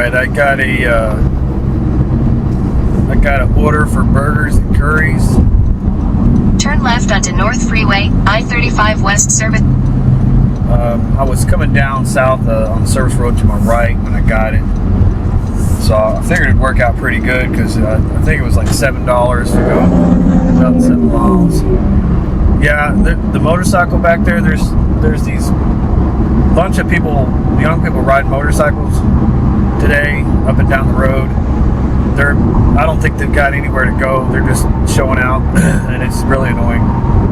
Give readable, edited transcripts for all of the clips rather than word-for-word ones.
right, I got an order for burgers and curries. Turn left onto North Freeway, I-35 West service. I was coming down south on the service road to my right when I got it. So I figured it'd work out pretty good because I think it was like $7 to go about 7 miles. Yeah, the motorcycle back there, there's these bunch of people, young people riding motorcycles today up and down the road. I don't think they've got anywhere to go. They're just showing out, and it's really annoying.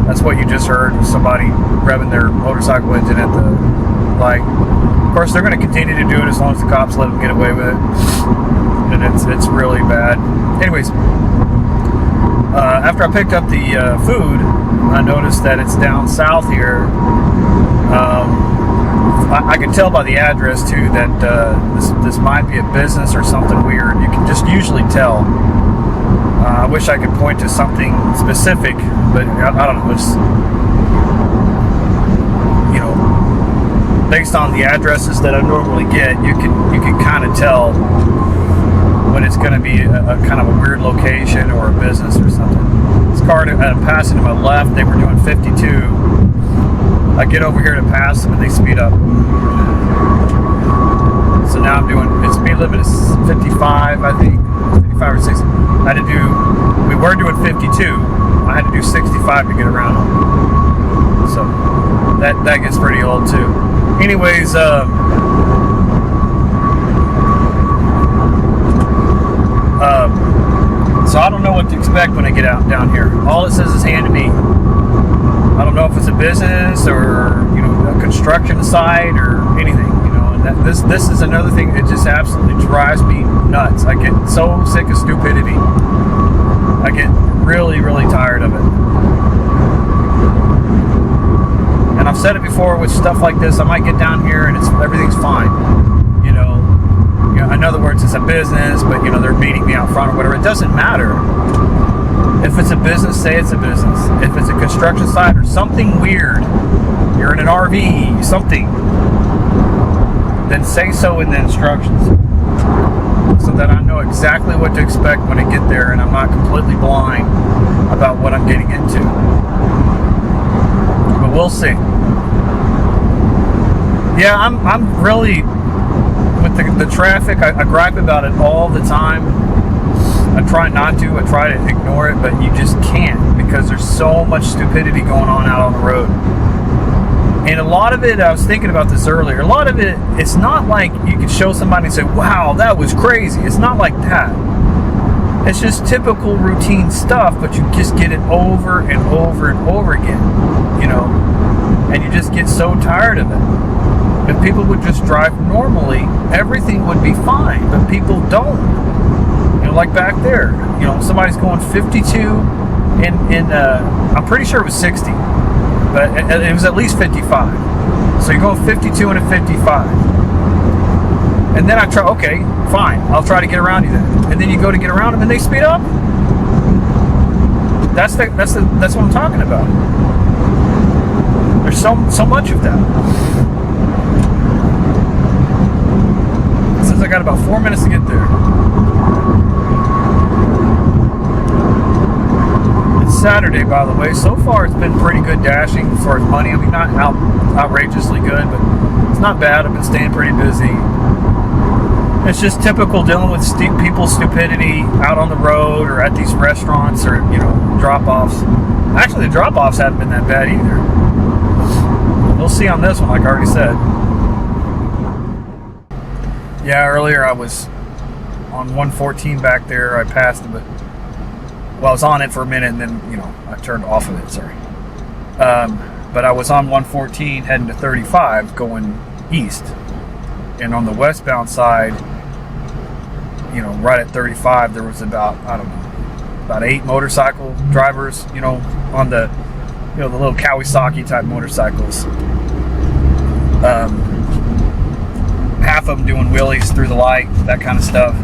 That's what you just heard, was somebody revving their motorcycle engine at the light. Of course, they're going to continue to do it as long as the cops let them get away with it, and it's really bad. Anyways, after I picked up the food, I noticed that it's down south here. I can tell by the address too that this might be a business or something weird. You can just usually tell. I wish I could point to something specific, but I don't know. It's, you know, based on the addresses that I normally get, you can kind of tell when it's going to be a kind of a weird location or a business or something. This car passing to my left, they were doing 52. I get over here to pass them and they speed up. So now I'm doing, its speed limit is 55, I think, 55 or 60. We were doing 52. I had to do 65 to get around them. So that gets pretty old too. Anyways, so I don't know what to expect when I get out down here. All it says is hand to me. I don't know if it's a business or, you know, a construction site or anything, you know. And this is another thing that just absolutely drives me nuts. I get so sick of stupidity. I get really, really tired of it. And I've said it before with stuff like this. I might get down here and everything's fine, you know. In other words, it's a business, but you know they're meeting me out front or whatever. It doesn't matter. If it's a business, say it's a business. If it's a construction site or something weird, you're in an RV, something, then say so in the instructions so that I know exactly what to expect when I get there and I'm not completely blind about what I'm getting into. But we'll see. Yeah, I'm really, with the traffic, I gripe about it all the time. I try not to. I try to ignore it, but you just can't because there's so much stupidity going on out on the road. And a lot of it, I was thinking about this earlier, a lot of it, it's not like you can show somebody and say, wow, that was crazy. It's not like that. It's just typical routine stuff, but you just get it over and over and over again, you know, and you just get so tired of it. If people would just drive normally, everything would be fine, but people don't. You know, like back there, you know, somebody's going 52 in I'm pretty sure it was 60, but it was at least 55. So you're going 52 and a 55. And then I try, okay, fine, I'll try to get around you then. And then you go to get around them and they speed up. That's what I'm talking about. There's so much of that. Since I got about 4 minutes to get there. It's Saturday, by the way. So far, it's been pretty good dashing as far as money. I mean, not outrageously good, but it's not bad. I've been staying pretty busy. It's just typical dealing with people's stupidity out on the road or at these restaurants or, you know, drop-offs. Actually, the drop-offs haven't been that bad either. We'll see on this one, like I already said. Yeah, earlier I was on 114 back there. I passed it, but I was on it for a minute and then, you know, I turned off of it, sorry. But I was on 114 heading to 35 going east. And on the westbound side, you know, right at 35, there was about 8 motorcycle drivers, you know, on the, you know, the little Kawasaki type motorcycles. Half of them doing wheelies through the light, that kind of stuff.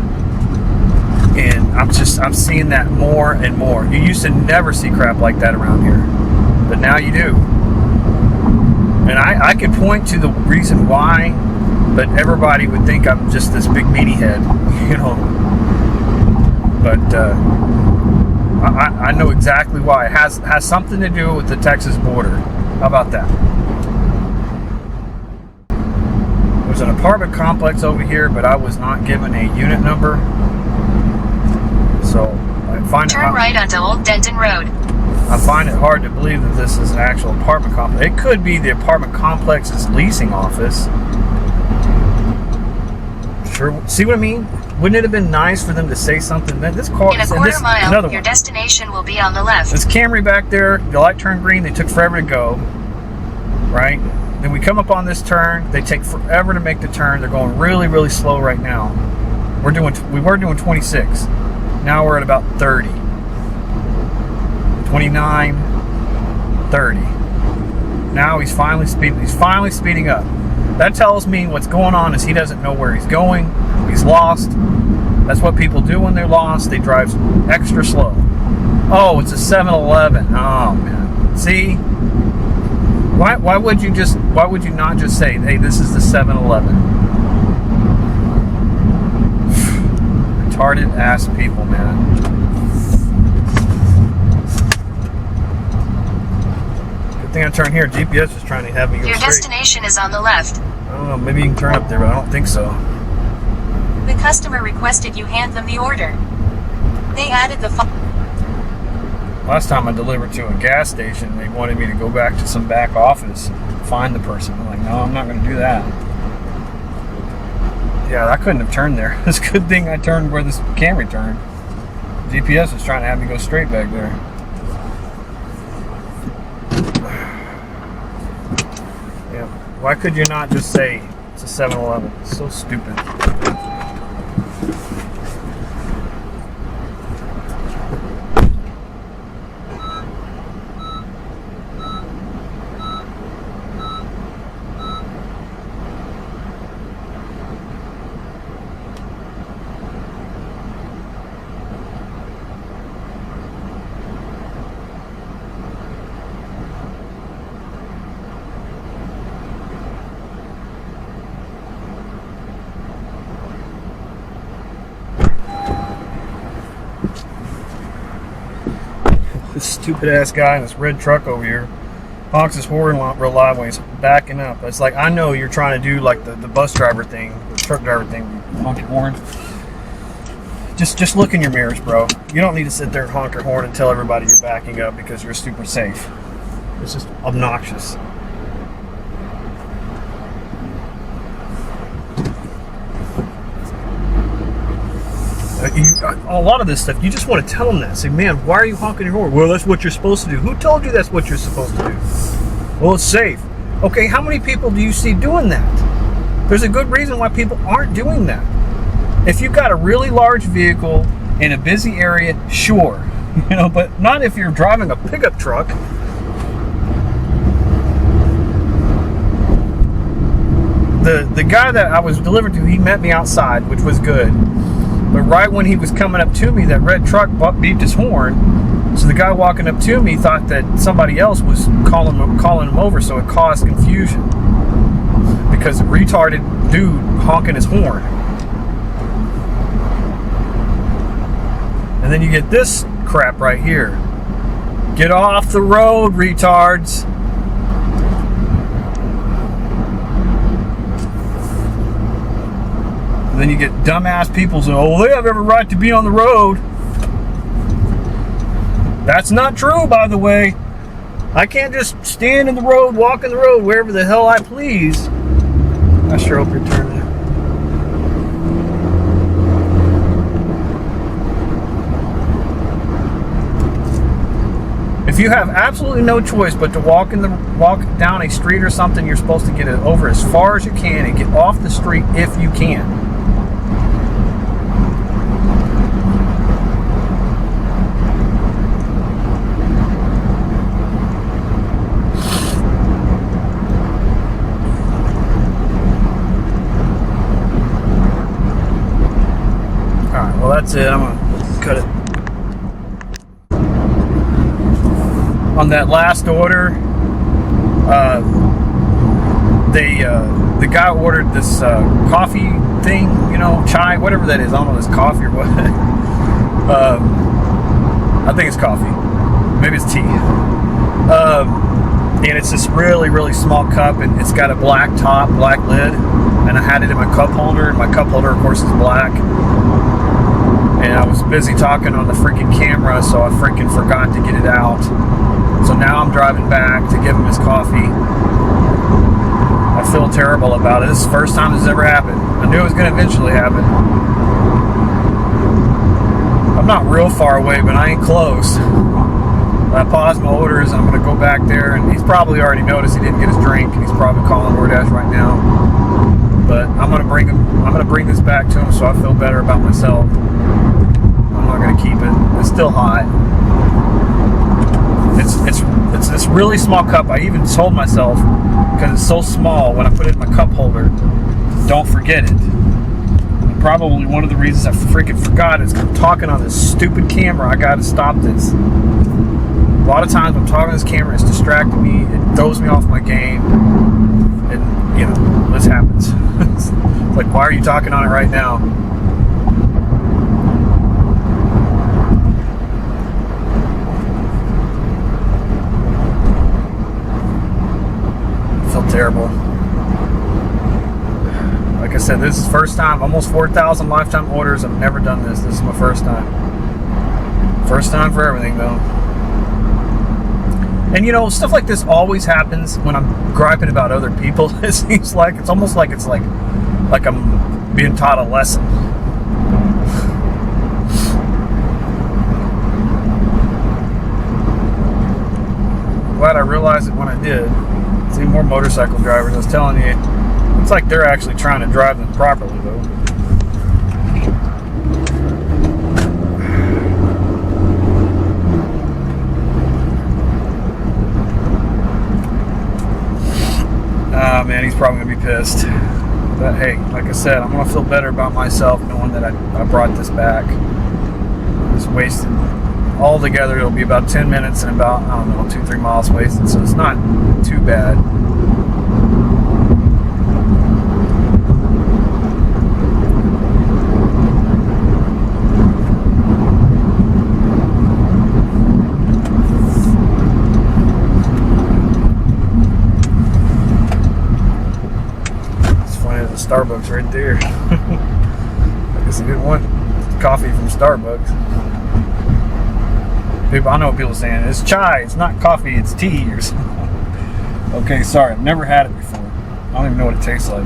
And I'm seeing that more and more. You used to never see crap like that around here, but now you do. And I could point to the reason why but everybody would think I'm just this big meatyhead, you know. But I know exactly why. It has something to do with the Texas border. How about that? There's an apartment complex over here, but I was not given a unit number. So I find Turn right onto Old Denton Road. I find it hard to believe that this is an actual apartment complex. It could be the apartment complex's leasing office. Sure. See what I mean? Wouldn't it have been nice for them to say something? This car, in a quarter mile, your destination will be on the left. This Camry back there, the light turned green. They took forever to go. Right? Then we come up on this turn. They take forever to make the turn. They're going really, really slow right now. We were doing 26. Now we're at about 30. 29, 30. Now he's finally speeding up. That tells me what's going on is he doesn't know where he's going. He's lost. That's what people do when they're lost. They drive extra slow. Oh, it's a 7-Eleven. Oh man. See? Why would you not just say, hey, this is the 7-Eleven? Retarded ass people, man. Good thing I turned here. GPS is trying to have me go Your straight. destination is on the left. I don't know, maybe you can turn up there, but I don't think so. The customer requested you hand them the order. They added the Last time I delivered to a gas station, they wanted me to go back to some back office and find the person. I'm like, no, I'm not going to do that. Yeah, I couldn't have turned there. It's a good thing I turned where this Camry turned. GPS was trying to have me go straight back there. Yeah. Why could you not just say it's a 7-Eleven? It's so stupid. This stupid ass guy in this red truck over here honks his horn real loud when he's backing up. It's like, I know you're trying to do like the bus driver thing, the truck driver thing, honk your horn. Just look in your mirrors, bro. You don't need to sit there and honk your horn and tell everybody you're backing up because you're super safe. It's just obnoxious. A lot of this stuff, you just want to tell them that. Say, man, why are you honking your horn? Well, that's what you're supposed to do. Who told you that's what you're supposed to do? Well, it's safe. Okay, how many people do you see doing that? There's a good reason why people aren't doing that. If you've got a really large vehicle in a busy area, sure. You know, but not if you're driving a pickup truck. The guy that I was delivered to, he met me outside, which was good. But right when he was coming up to me, that red truck beeped his horn. So the guy walking up to me thought that somebody else was calling him over, so it caused confusion. Because a retarded dude honking his horn. And then you get this crap right here. Get off the road, retards. And then you get dumbass people saying, oh, they have every right to be on the road. That's not true, by the way. I can't just stand in the road, walk in the road, wherever the hell I please. I sure hope you're turning. If you have absolutely no choice but to walk down a street or something, you're supposed to get it over as far as you can and get off the street if you can. Alright, well that's it. I'm gonna cut it. On that last order, the guy ordered this coffee thing, chai, whatever that is. I don't know if it's coffee or what. I think it's coffee. Maybe it's tea. And it's this really, really small cup, and it's got a black top, black lid. And I had it in my cup holder, and my cup holder, of course, is black. And I was busy talking on the freaking camera, so I freaking forgot to get it out. So now I'm driving back to give him his coffee. I feel terrible about it. This is the first time this has ever happened. I knew it was going to eventually happen. I'm not real far away, but I ain't close. I paused my orders. I'm going to go back there, and he's probably already noticed he didn't get his drink, and he's probably calling DoorDash right now. But I'm going to bring this back to him so I feel better about myself. I'm not going to keep it. It's still hot. It's this really small cup. I even told myself, because it's so small, when I put it in my cup holder, don't forget it. And probably one of the reasons I freaking forgot is because I'm talking on this stupid camera. I got to stop this. A lot of times I'm talking on this camera, it's distracting me. It throws me off my game. And, this happens. It's like, why are you talking on it right now? Terrible. Like I said, this is first time. Almost 4,000 lifetime orders. I've never done this. This is my first time. First time for everything, though. And stuff like this always happens when I'm griping about other people. It seems like it's almost like I'm being taught a lesson. Glad I realized it when I did. See more motorcycle drivers. I was telling you, it's like they're actually trying to drive them properly, though. Ah, man, he's probably gonna be pissed. But hey, like I said, I'm gonna feel better about myself knowing that I brought this back. It's wasted. Altogether, it'll be about 10 minutes and about, 2-3 miles wasted, so it's not too bad. It's funny, there's a Starbucks right there. I guess I didn't want coffee from Starbucks. People, I know what people are saying. It's chai. It's not coffee. It's tea or something. Okay, sorry. I've never had it before. I don't even know what it tastes like.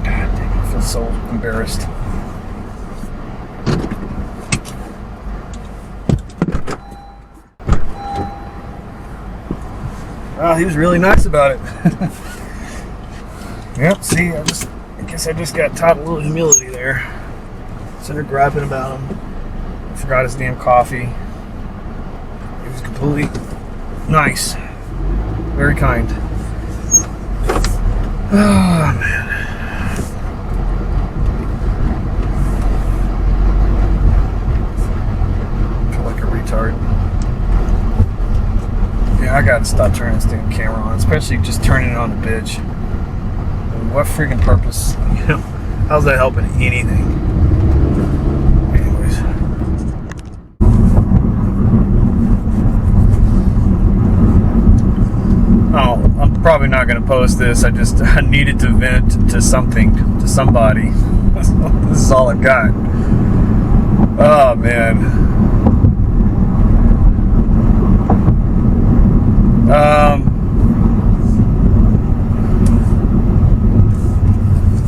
God dang, I feel so embarrassed. Well, he was really nice about it. Yep. See, I guess I just got taught a little humility there. Instead of griping about him. Forgot his damn coffee. He was completely nice. Very kind. Oh, man. I feel like a retard. Yeah, I gotta stop turning this damn camera on. Especially just turning it on a bitch. I mean, what freaking purpose? How's that helping anything? Oh, I'm probably not going to post this. I needed to vent to somebody. This is all I've got. Oh, man.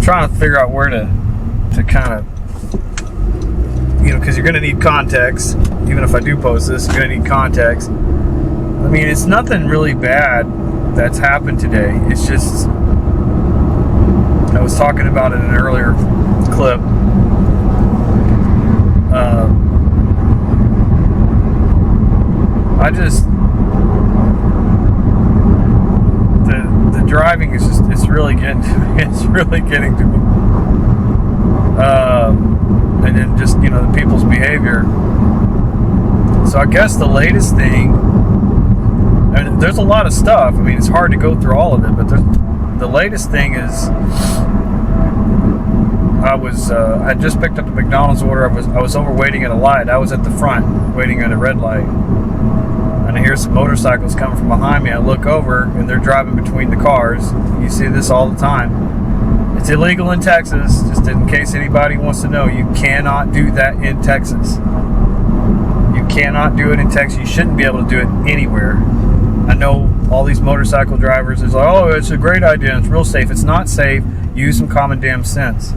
Trying to figure out where to kind of, because you're going to need context. Even if I do post this, you're going to need context. I mean, it's nothing really bad that's happened today. It's just, I was talking about it in an earlier clip. The driving is just, it's really getting to me. It's really getting to me. And then just, the people's behavior. So I guess the latest thing, I mean, there's a lot of stuff. I mean, it's hard to go through all of it, but the latest thing is I just picked up a McDonald's order. I was over waiting at a light. I was at the front waiting at a red light, and I hear some motorcycles coming from behind me. I look over, and they're driving between the cars. You see this all the time. It's illegal in Texas. Just in case anybody wants to know, you cannot do that in Texas. You cannot do it in Texas. You shouldn't be able to do it anywhere. I know all these motorcycle drivers is like, oh, it's a great idea. It's real safe. It's not safe. Use some common damn sense.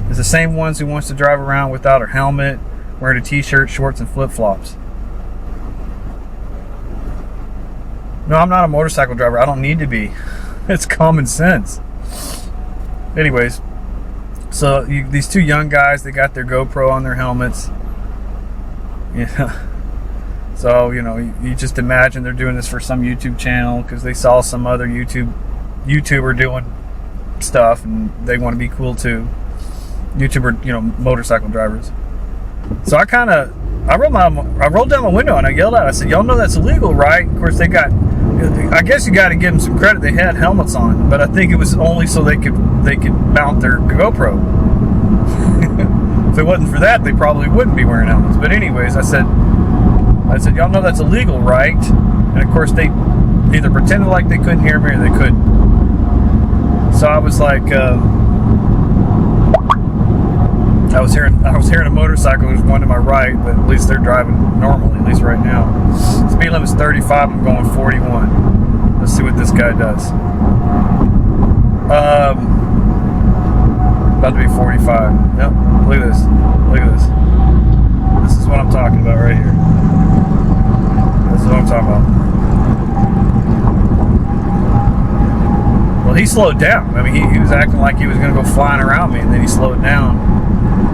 It's the same ones who wants to drive around without a helmet, wearing a t-shirt, shorts, and flip-flops. No, I'm not a motorcycle driver. I don't need to be. It's common sense. Anyways, so these two young guys, they got their GoPro on their helmets. Yeah. So, you know, you just imagine they're doing this for some YouTube channel because they saw some other YouTuber doing stuff and they want to be cool too. YouTuber, you know, motorcycle drivers. So I rolled down my window and I yelled out. I said, "Y'all know that's illegal, right?" Of course, I guess you got to give them some credit. They had helmets on, but I think it was only so they could mount their GoPro. If it wasn't for that, they probably wouldn't be wearing helmets. But anyways, I said, "Y'all know that's illegal, right?" And of course, they either pretended like they couldn't hear me or they couldn't. So I was like, I was hearing a motorcycle. There's one to my right, but at least they're driving normally, at least right now. Speed limit's 35. I'm going 41. Let's see what this guy does. About to be 45. Yep. Look at this. Look at this. This is what I'm talking about right here. This is what I'm talking about. Well, he slowed down. I mean, he was acting like he was going to go flying around me, and then he slowed down.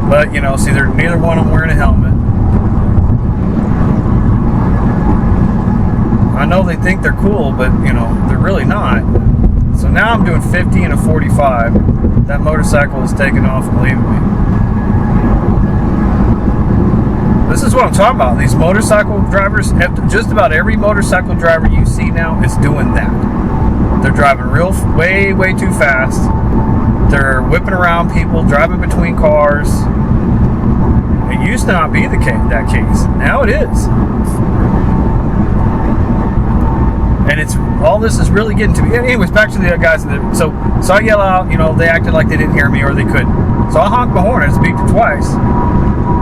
But, you know, see, neither one of them wearing a helmet. I know they think they're cool, but, you know, they're really not. So now I'm doing 50 and a 45. That motorcycle is taking off and leaving me. This is what I'm talking about. These motorcycle drivers, just about every motorcycle driver you see now is doing that. They're driving way too fast. They're whipping around people, driving between cars. It used to not be that case. Now it is. And all this is really getting to me. Anyways, back to the guys. So I yell out, you know, they acted like they didn't hear me or they couldn't. So I honked my horn and beeped it twice.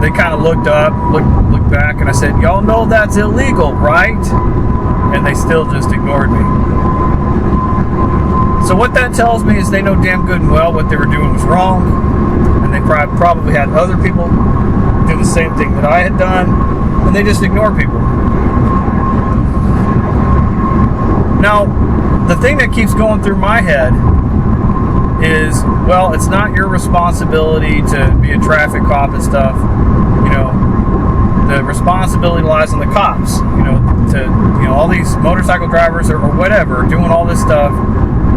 They kind of looked up, looked back, and I said, "Y'all know that's illegal, right?" And they still just ignored me. So what that tells me is they know damn good and well what they were doing was wrong, and they probably had other people do the same thing that I had done, and they just ignore people. Now, the thing that keeps going through my head is, well, it's not your responsibility to be a traffic cop and stuff. You know, the responsibility lies on the cops. All these motorcycle drivers or whatever doing all this stuff.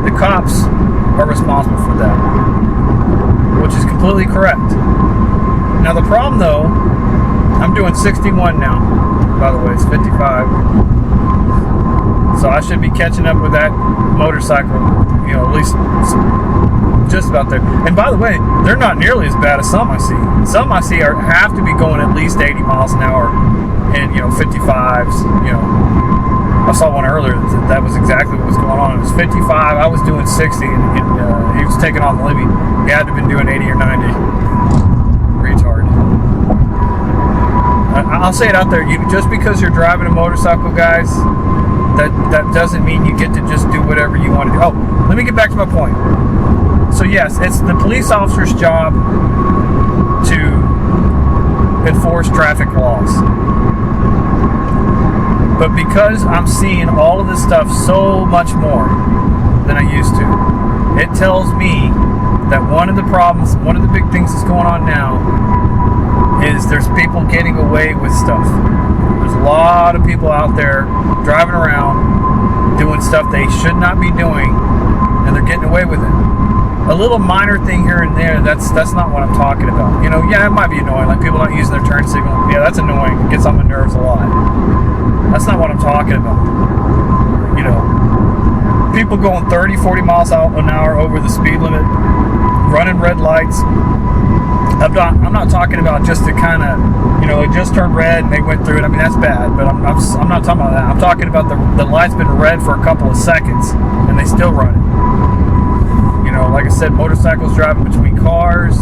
The cops are responsible for that, which is completely correct. Now the problem though, I'm doing 61 now. By the way, it's 55. So I should be catching up with that motorcycle, you know, at least just about there. And by the way, they're not nearly as bad as some I see. Some I see have to be going at least 80 miles an hour and, you know, 55s, you know. I saw one earlier that was exactly what was going on. It was 55. I was doing 60, and he was taking on the limit. He had to have been doing 80 or 90. Retard. I'll say it out there. Just because you're driving a motorcycle, guys, that doesn't mean you get to just do whatever you want to do. Oh, let me get back to my point. So yes, it's the police officer's job to enforce traffic laws. But because I'm seeing all of this stuff so much more than I used to, it tells me that one of the problems, one of the big things that's going on now is there's people getting away with stuff. There's a lot of people out there driving around doing stuff they should not be doing, and they're getting away with it. A little minor thing here and there, that's not what I'm talking about. You know, yeah, it might be annoying, like people not using their turn signal. Yeah, that's annoying. It gets on my nerves a lot. That's not what I'm talking about. people going 30, 40 miles an hour over the speed limit, running red lights. I'm not talking about just to kind of, it just turned red and they went through it. I mean, that's bad, but I'm not talking about that. I'm talking about the light's been red for a couple of seconds and they still run it. Like I said, motorcycles driving between cars,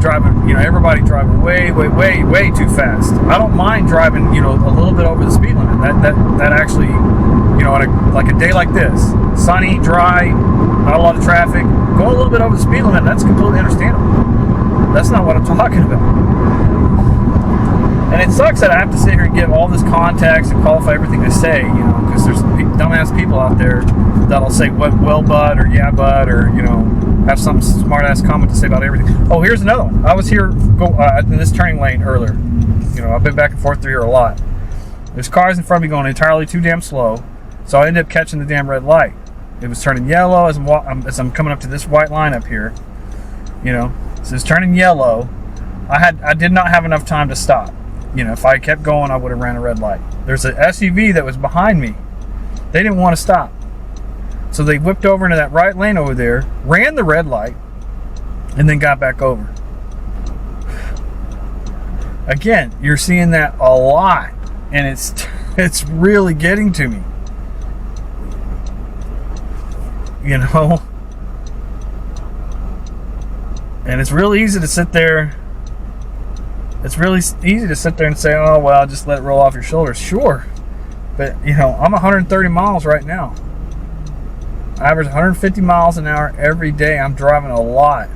everybody driving way, way, way, way too fast. I don't mind driving, a little bit over the speed limit. That actually, on like a day like this, sunny, dry, not a lot of traffic, go a little bit over the speed limit, that's completely understandable. That's not what I'm talking about. And it sucks that I have to sit here and give all this context and qualify everything I say, because there's dumbass people out there that'll say, well, bud, or yeah, bud, or, have some smart-ass comment to say about everything. Oh, here's another one. I was here in this turning lane earlier. I've been back and forth through here a lot. There's cars in front of me going entirely too damn slow, so I ended up catching the damn red light. It was turning yellow as I'm coming up to this white line up here. So it's turning yellow. I did not have enough time to stop. If I kept going, I would have ran a red light. There's an SUV that was behind me. They didn't want to stop. So they whipped over into that right lane over there, ran the red light, and then got back over. Again, you're seeing that a lot, and it's really getting to me. And it's really easy to sit there. It's really easy to sit there and say, oh, well, just let it roll off your shoulders. Sure. But, I'm 130 miles right now. I average 150 miles an hour every day. I'm driving a lot.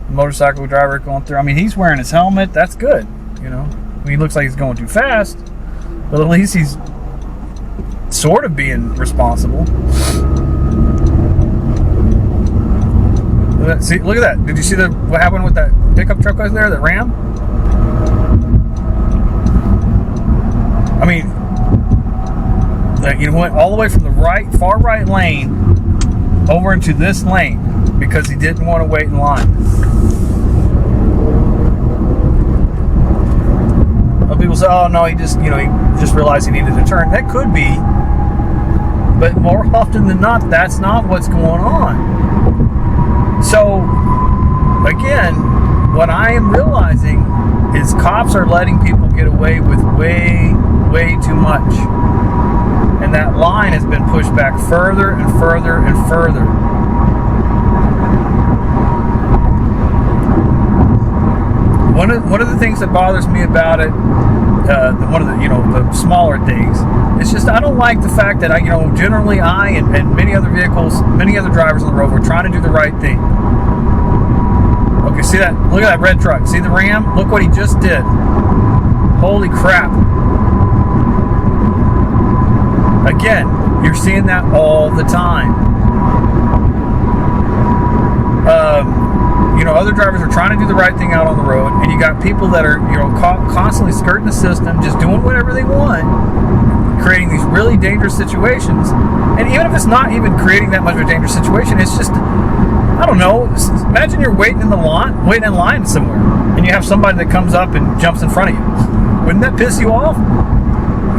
Motorcycle driver going through. I mean, he's wearing his helmet. That's good. He looks like he's going too fast. But at least he's sort of being responsible. See, look at that. Did you see what happened with that pickup truck right there, that Ram? I mean, went all the way from the far right lane over into this lane because he didn't want to wait in line. Some people say, oh no, he just realized he needed to turn. That could be, but more often than not, that's not what's going on. So, again, what I am realizing is cops are letting people get away with way, way too much. And that line has been pushed back further and further and further. One of the things that bothers me about it, one of the smaller things, it's just I don't like the fact that generally I and many other vehicles, many other drivers on the road, we're trying to do the right thing. Okay, see that? Look at that red truck. See the Ram? Look what he just did. Holy crap. Again, you're seeing that all the time. Other drivers are trying to do the right thing out on the road, and you got people that are, constantly skirting the system, just doing whatever they want, creating these really dangerous situations. And even if it's not even creating that much of a dangerous situation, it's just, I don't know. Imagine you're waiting in line somewhere, and you have somebody that comes up and jumps in front of you. Wouldn't that piss you off?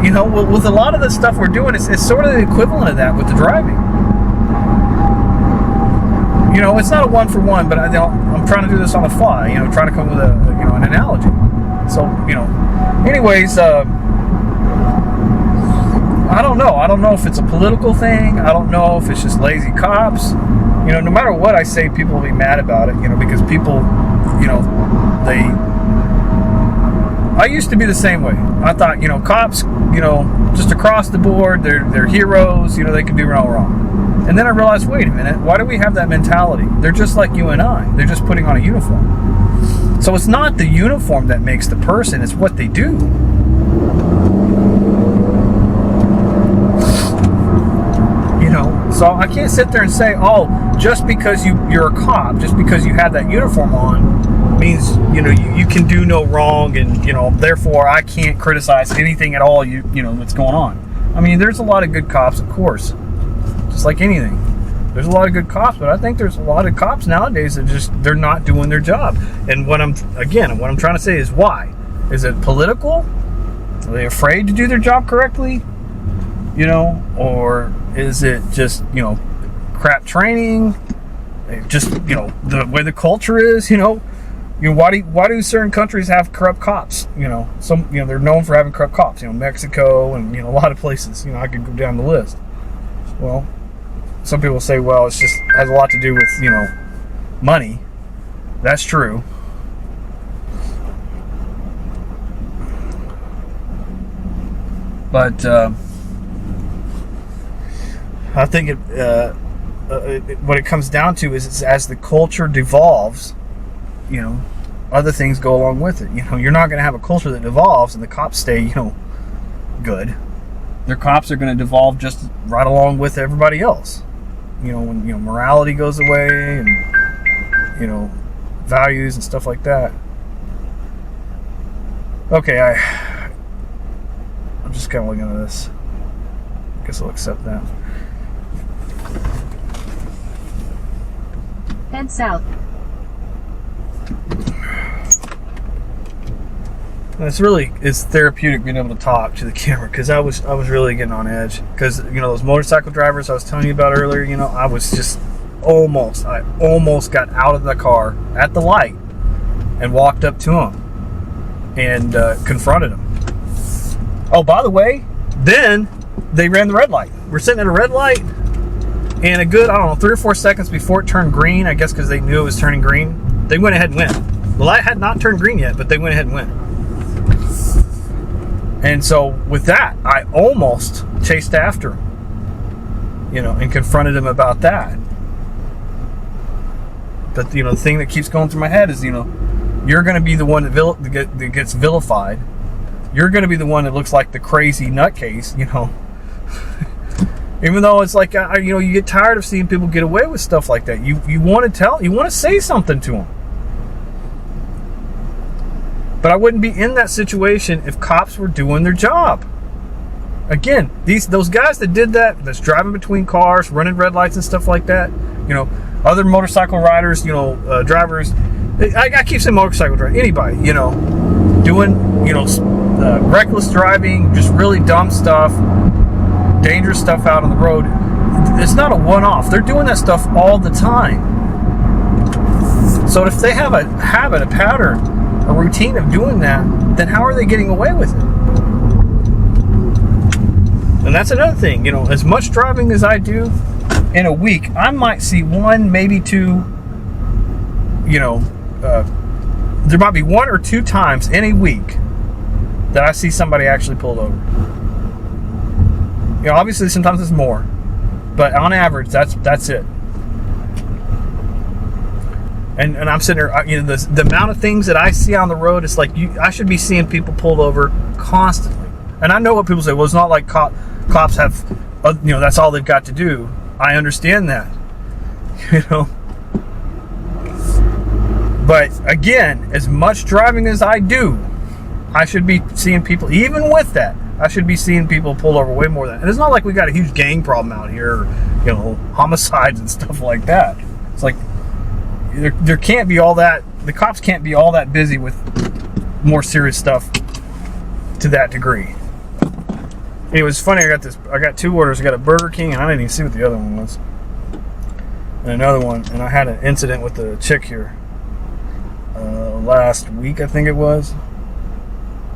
With a lot of the stuff we're doing, it's sort of the equivalent of that with the driving. It's not a one-for-one, but I'm trying to do this on the fly, trying to come with an analogy. So, anyways, I don't know. I don't know if it's a political thing. I don't know if it's just lazy cops. No matter what I say, people will be mad about it, because people, I used to be the same way. I thought, cops, just across the board, they're heroes, they can do no wrong. And then I realized, wait a minute, why do we have that mentality? They're just like you and I. They're just putting on a uniform. So it's not the uniform that makes the person, it's what they do. So I can't sit there and say, oh, just because you're a cop, just because you have that uniform on, means you can do no wrong, and therefore I can't criticize anything at all that's going on. I mean, there's a lot of good cops, of course, just like anything. There's a lot of good cops, but I think there's a lot of cops nowadays that they're not doing their job. And what I'm trying to say is, why? Is it political? Are they afraid to do their job correctly? you know, or is it just, you know, crap training? Just, you know, the way the culture is, you know, why do certain countries have corrupt cops? You know, they're known for having corrupt cops. You know, Mexico and, you know, a lot of places. You know, I could go down the list. Well, some people say, well, it's just has a lot to do with, you know, money. That's true. But I think what it comes down to is it's as the culture devolves, you know, other things go along with it. You know, you're not going to have a culture that devolves and the cops stay, you know, good. Their cops are going to devolve just right along with everybody else. You know, when, you know, morality goes away and, you know, values and stuff like that. Okay, I'm just kind of looking at this. I guess I'll accept that. Head south. It's therapeutic being able to talk to the camera, because I was really getting on edge, because, you know, those motorcycle drivers I was telling you about earlier, you know, I was just almost got out of the car at the light and walked up to them and confronted them. Oh, by the way, then they ran the red light. We're sitting at a red light, and a good, I don't know, 3 or 4 seconds before it turned green, I guess because they knew it was turning green, they went ahead and went. The light had not turned green yet, but they went ahead and went. And so with that, I almost chased after him, you know, and confronted him about that. But, you know, the thing that keeps going through my head is, you know, you're going to be the one that gets vilified. You're going to be the one that looks like the crazy nutcase, you know. Even though it's like, you know, you get tired of seeing people get away with stuff like that. You want to say something to them. But I wouldn't be in that situation if cops were doing their job. Again, those guys that did that's driving between cars, running red lights and stuff like that, you know, other motorcycle riders, you know, drivers, I keep saying motorcycle driver, anybody, you know, doing, you know, reckless driving, just really dumb stuff, dangerous stuff out on the road. It's not a one-off. They're doing that stuff all the time. So if they have a habit, a pattern, a routine of doing that, then how are they getting away with it? And that's another thing, you know, as much driving as I do in a week, I might see 1, maybe 2, you know, there might be 1 or 2 times in a week that I see somebody actually pulled over. You know, obviously sometimes it's more, but on average, that's it. And I'm sitting there, you know, the amount of things that I see on the road, it's like I should be seeing people pulled over constantly. And I know what people say, well, it's not like cops have, you know, that's all they've got to do. I understand that, you know. But again, as much driving as I do, I should be seeing people, even with that, I should be seeing people pulled over way more than that. And it's not like we got a huge gang problem out here, or, you know, homicides and stuff like that. It's like, there can't be all that, the cops can't be all that busy with more serious stuff to that degree. It was funny, I got 2 orders. I got a Burger King, and I didn't even see what the other one was. And another one, and I had an incident with the chick here last week, I think it was.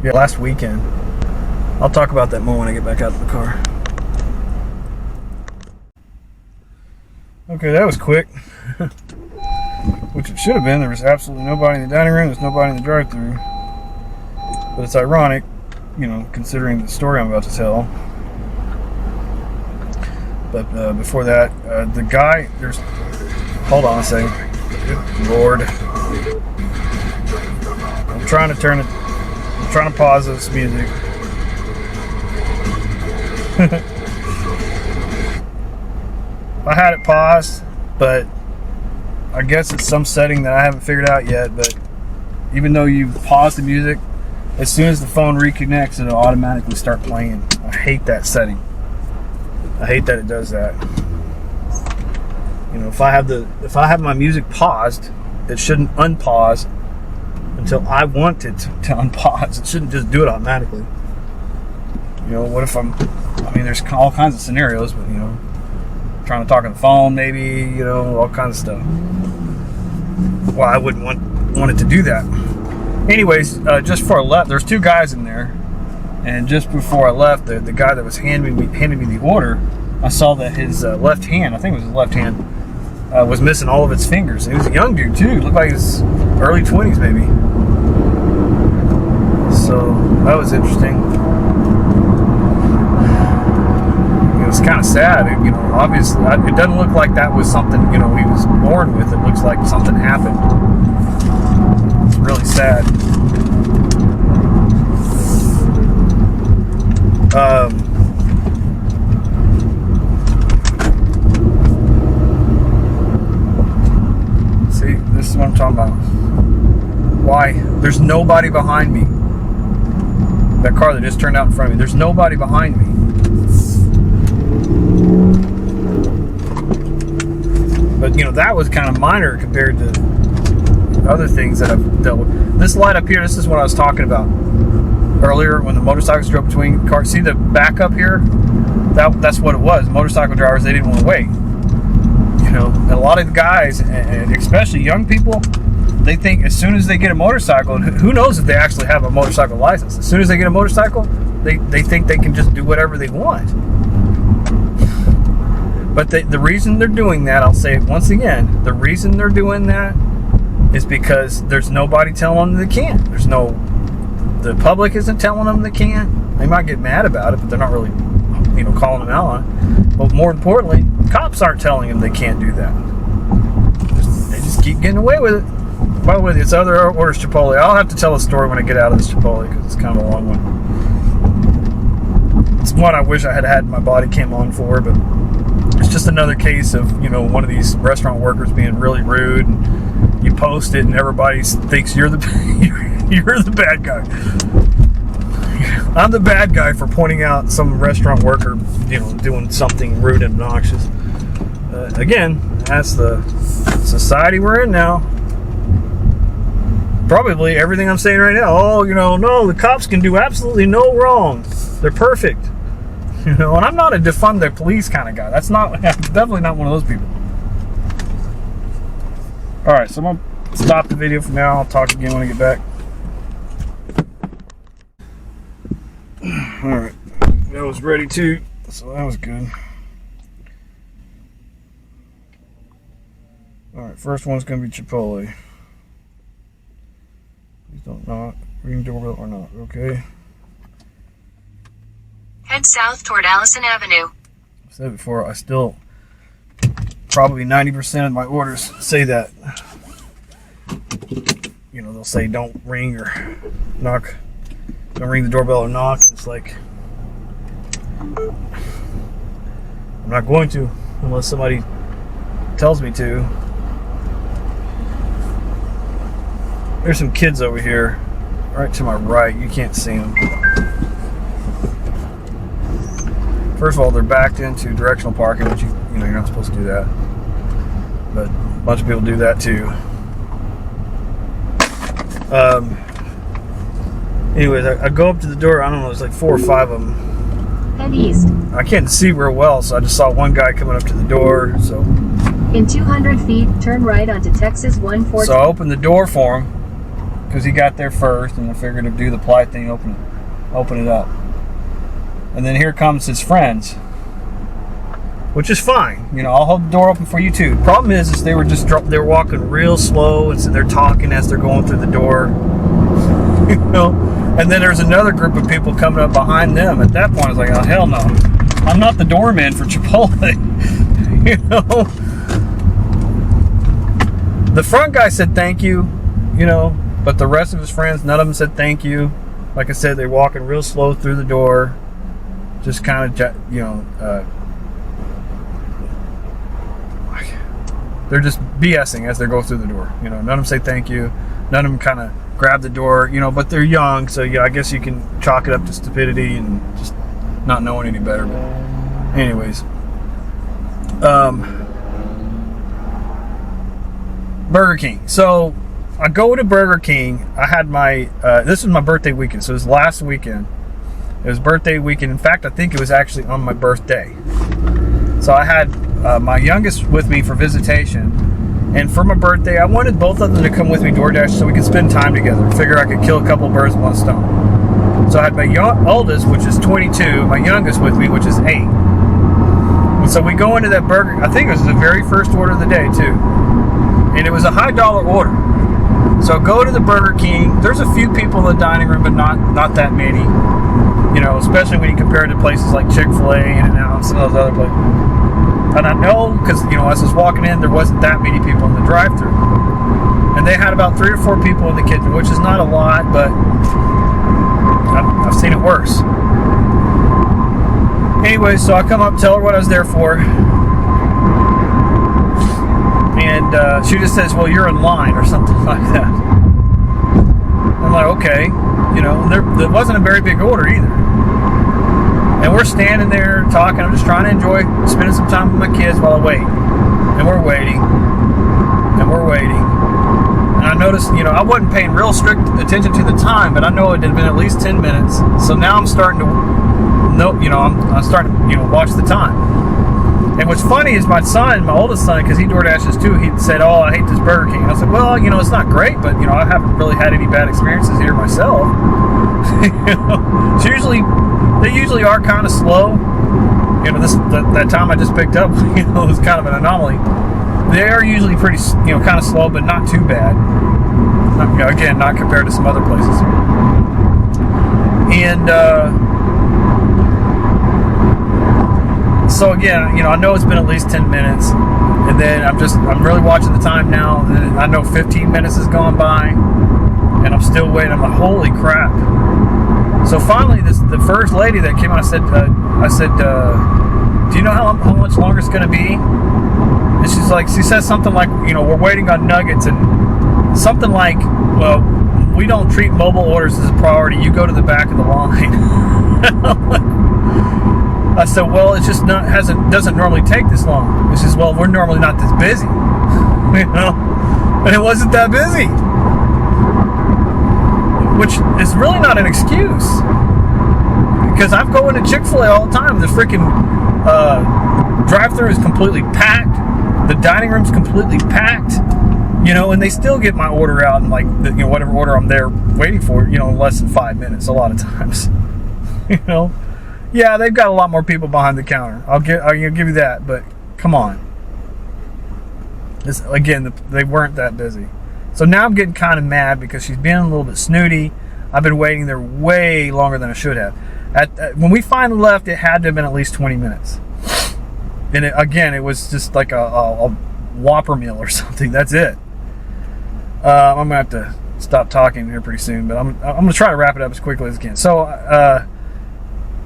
Yeah, last weekend. I'll talk about that more when I get back out of the car. Okay, that was quick. Which it should have been. There was absolutely nobody in the dining room. There's nobody in the drive-thru. But it's ironic, you know, considering the story I'm about to tell. But before that, the guy, hold on a second. Good Lord. I'm trying to pause this music. I had it paused, but I guess it's some setting that I haven't figured out yet. But even though you pause the music, as soon as the phone reconnects, it'll automatically start playing. I hate that setting. I hate that it does that. You know, if I have my music paused, it shouldn't unpause until I want it to unpause. It shouldn't just do it automatically. You know, what if I'm I mean, there's all kinds of scenarios, but, you know, trying to talk on the phone, maybe, you know, all kinds of stuff. Well, I wouldn't want it to do that. Anyways, just before I left, there's two guys in there, and just before I left, the guy that was handing me the order, I saw that his left hand, I think it was his left hand, was missing all of its fingers. He was a young dude too. Looked like he was early 20s maybe. So that was interesting. It was kind of sad. You know, obviously, it doesn't look like that was something, you know, he was born with. It looks like something happened. It's really sad. See, this is what I'm talking about. Why? There's nobody behind me. That car that just turned out in front of me. There's nobody behind me. But, you know, that was kind of minor compared to other things that I've dealt with. This light up here, this is what I was talking about earlier when the motorcycles drove between cars. See the back up here? That's what it was. Motorcycle drivers, they didn't want to wait. You know, and a lot of the guys, and especially young people, they think as soon as they get a motorcycle, and who knows if they actually have a motorcycle license, as soon as they get a motorcycle, they think they can just do whatever they want. But the reason they're doing that, I'll say it once again, the reason they're doing that is because there's nobody telling them they can't. The public isn't telling them they can't. They might get mad about it, but they're not really, you know, calling them out on it. But more importantly, cops aren't telling them they can't do that. They just keep getting away with it. By the way, this other order's Chipotle. I'll have to tell a story when I get out of this Chipotle because it's kind of a long one. It's one I wish I had my body cam on for, but it's just another case of, you know, one of these restaurant workers being really rude, and you post it and everybody thinks you're the you're the bad guy. I'm the bad guy for pointing out some restaurant worker, you know, doing something rude and obnoxious. Again, that's the society we're in now. Probably everything I'm saying right now. Oh, you know, no, the cops can do absolutely no wrong. They're perfect. You know, and I'm not a defund the police kind of guy. That's not, definitely not one of those people. All right, so I'm gonna stop the video for now. I'll talk again when I get back. All right, that was ready too, so that was good. All right, first one's gonna be Chipotle. Please don't knock. Ring doorbell or not? Okay. Head south toward Allison Avenue. I said before, I still probably 90% of my orders say that. You know, they'll say don't ring or knock, don't ring the doorbell or knock. And it's like, I'm not going to unless somebody tells me to. There's some kids over here, right to my right. You can't see them. First of all, they're backed into directional parking, which you know you're not supposed to do that. But a bunch of people do that too. Anyways, I go up to the door. I don't know. There's like 4 or 5 of them. Head east. I can't see real well, so I just saw one guy coming up to the door. So In 200 feet, turn right onto Texas 114. So I opened the door for him because he got there first, and I figured to do the polite thing, open it up. And then here comes his friends, which is fine. You know, I'll hold the door open for you too. Problem is they were they were walking real slow, and so they're talking as they're going through the door. You know, and then there's another group of people coming up behind them. At that point, I was like, oh hell no, I'm not the doorman for Chipotle. You know, the front guy said thank you, you know, but the rest of his friends, none of them said thank you. Like I said, they're walking real slow through the door, just kind of, you know, they're just BSing as they go through the door. You know, none of them say thank you. None of them kind of grab the door, you know, but they're young, so yeah, I guess you can chalk it up to stupidity and just not knowing any better. But anyways, Burger King. So I go to Burger King. I had my this was my birthday weekend, so it was last weekend, It was birthday weekend. In fact, I think it was actually on my birthday. So I had my youngest with me for visitation. And for my birthday, I wanted both of them to come with me DoorDash so we could spend time together. Figure I could kill a couple birds with one stone. So I had my oldest, which is 22, my youngest with me, which is 8. And so we go into that burger. I think it was the very first order of the day, too. And it was a high dollar order. So go to the Burger King. There's a few people in the dining room, but not that many. You know, especially when you compare it to places like Chick-fil-A, In-N-Out, and some of those other places. And I know, because, you know, as I was walking in, there wasn't that many people in the drive-thru. And they had about 3 or 4 people in the kitchen, which is not a lot, but I've seen it worse. Anyway, so I come up, tell her what I was there for. And she just says, well, you're in line or something like that. I'm like, okay. You know, there wasn't a very big order either. And we're standing there talking. I'm just trying to enjoy spending some time with my kids while I wait. And we're waiting. And we're waiting. And I noticed, you know, I wasn't paying real strict attention to the time, but I know it had been at least 10 minutes. So now I'm starting to know, you know, I'm starting to, you know, watch the time. And what's funny is my son, my oldest son, because he DoorDashes too, he said, oh, I hate this Burger King. And I was like, well, you know, it's not great, but, you know, I haven't really had any bad experiences here myself. You know, they usually are kind of slow. You know, that time I just picked up, you know, was kind of an anomaly. They are usually pretty, you know, kind of slow, but not too bad. You know, again, not compared to some other places. And so again, you know, I know it's been at least 10 minutes, and then I'm really watching the time now, and I know 15 minutes has gone by, and I'm still waiting. I'm like, holy crap. So finally, the first lady that came out, I said, do you know how much longer it's going to be? And she says something like, you know, we're waiting on nuggets, and something like, well, we don't treat mobile orders as a priority. You go to the back of the line. I said, well, it just doesn't normally take this long. She says, well, we're normally not this busy. You know? And it wasn't that busy. Which is really not an excuse. Because I'm going to Chick-fil-A all the time. The freaking drive-thru is completely packed. The dining room's completely packed. You know, and they still get my order out in, like, you know, whatever order I'm there waiting for, you know, in less than 5 minutes a lot of times. You know? Yeah, they've got a lot more people behind the counter. I'll give you that, but come on. Again, they weren't that busy. So now I'm getting kind of mad because she's being a little bit snooty. I've been waiting there way longer than I should have. When we finally left, it had to have been at least 20 minutes. And it was just like a Whopper meal or something. That's it. I'm going to have to stop talking here pretty soon, but I'm going to try to wrap it up as quickly as I can.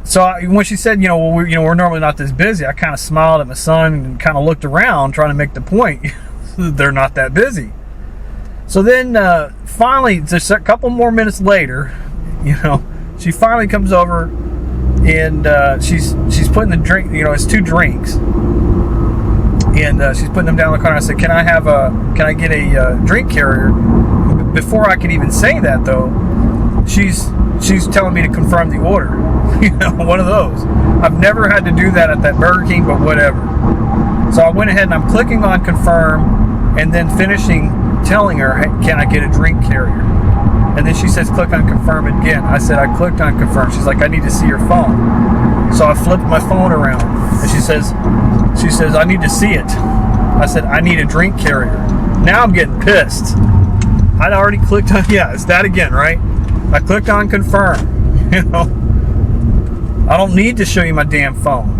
So when she said, you know, well, we're normally not this busy, I kind of smiled at my son and kind of looked around trying to make the point they're not that busy. So then finally, just a couple more minutes later, you know, she finally comes over and she's putting the drink, you know, it's 2 drinks. And she's putting them down in the car. And I said, can I get a drink carrier? Before I can even say that, though, she's telling me to confirm the order. You know, one of those. I've never had to do that at that Burger King, but whatever. So I went ahead and I'm clicking on confirm and then finishing telling her, hey, can I get a drink carrier? And then she says, click on confirm again. I said, I clicked on confirm. She's like, I need to see your phone. So I flipped my phone around and she says, I need to see it. I said, I need a drink carrier. Now I'm getting pissed. I'd already clicked on, yeah, it's that again, right? I clicked on confirm. You know, I don't need to show you my damn phone.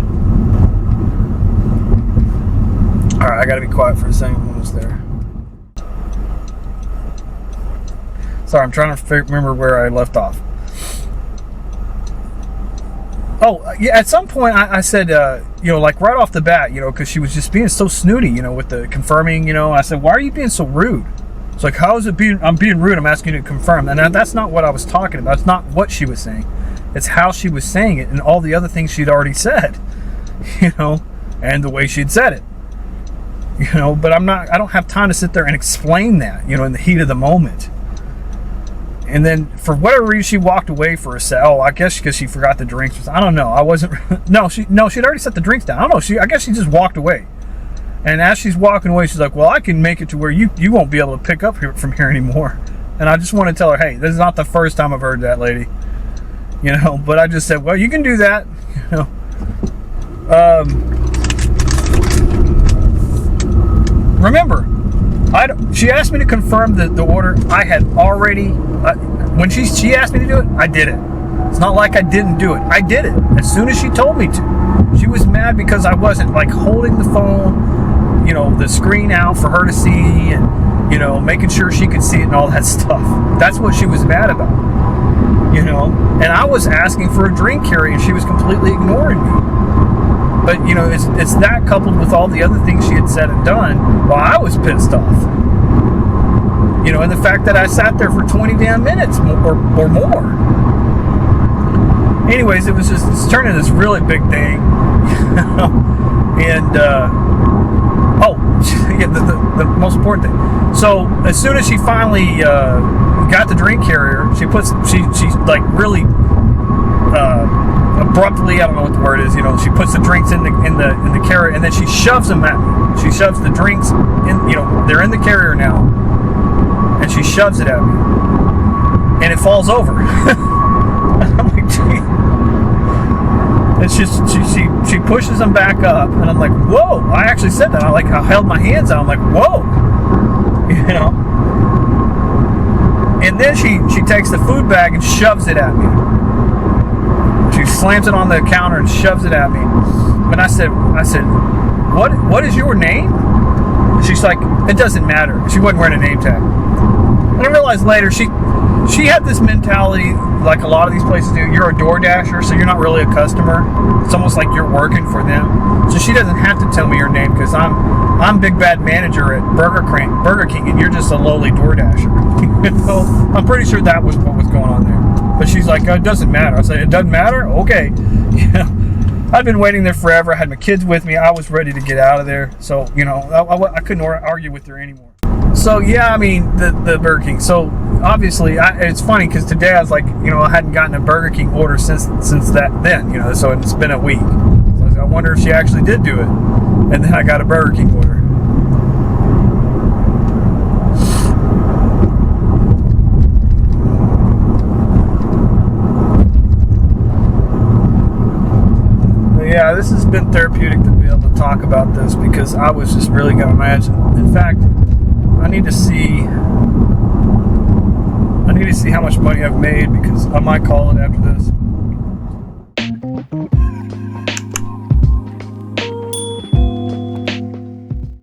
All right, I got to be quiet for a second. I'm almost there. Sorry, I'm trying to remember where I left off. Oh, yeah, at some point I said, you know, like right off the bat, you know, because she was just being so snooty, you know, with the confirming, you know. I said, why are you being so rude? It's like, how is it I'm being rude? I'm asking you to confirm. And that's not what I was talking about. It's not what she was saying. It's how she was saying it and all the other things she'd already said, you know, and the way she'd said it, you know. But I don't have time to sit there and explain that, you know, in the heat of the moment. And then for whatever reason, she walked away for a sec. Oh, I guess because she forgot the drinks. I don't know. I wasn't. She'd already set the drinks down. I don't know. I guess she just walked away. And as she's walking away, she's like, "Well, I can make it to where you won't be able to pick up from here anymore." And I just want to tell her, "Hey, this is not the first time I've heard that, lady." But I just said, "Well, you can do that." Remember, she asked me to confirm the order. I had already, when she asked me to do it, I did it. It's not like I didn't do it. I did it as soon as she told me to. She was mad because I wasn't like holding the phone, the screen out for her to see and, making sure she could see it and all that stuff. That's what she was mad about, and I was asking for a drink carry and she was completely ignoring me. But, it's that coupled with all the other things she had said and done, well, I was pissed off. And the fact that I sat there for 20 damn minutes or more. Anyways, it's turning this really big thing. And, the most important thing. So, as soon as she finally got the drink carrier, she's like really... abruptly, I don't know what the word is, she puts the drinks in the carrier and then she shoves them at me. She shoves the drinks in, they're in the carrier now, and she shoves it at me, and it falls over. I'm like, gee. And she pushes them back up, and I'm like, whoa! I actually said that. I held my hands out. I'm like, whoa, And then she takes the food bag and shoves it at me. She slams it on the counter and shoves it at me. And I said, what is your name? And she's like, it doesn't matter. She wasn't wearing a name tag. And I realized later she had this mentality, like a lot of these places do. You're a door dasher, so you're not really a customer. It's almost like you're working for them. So she doesn't have to tell me your name because I'm big bad manager at Burger King, and you're just a lowly door dasher. I'm pretty sure that was what was going on there. But she's like, oh, it doesn't matter. I said, it doesn't matter? Okay. I'd been waiting there forever. I had my kids with me. I was ready to get out of there. So, I couldn't argue with her anymore. So, yeah, I mean, the Burger King. So, obviously, it's funny because today I was like, I hadn't gotten a Burger King order since then, so it's been a week. So I wonder if she actually did do it. And then I got a Burger King order. Yeah, this has been therapeutic to be able to talk about this because I was just really going to imagine. In fact, I need to see how much money I've made because I might call it after this.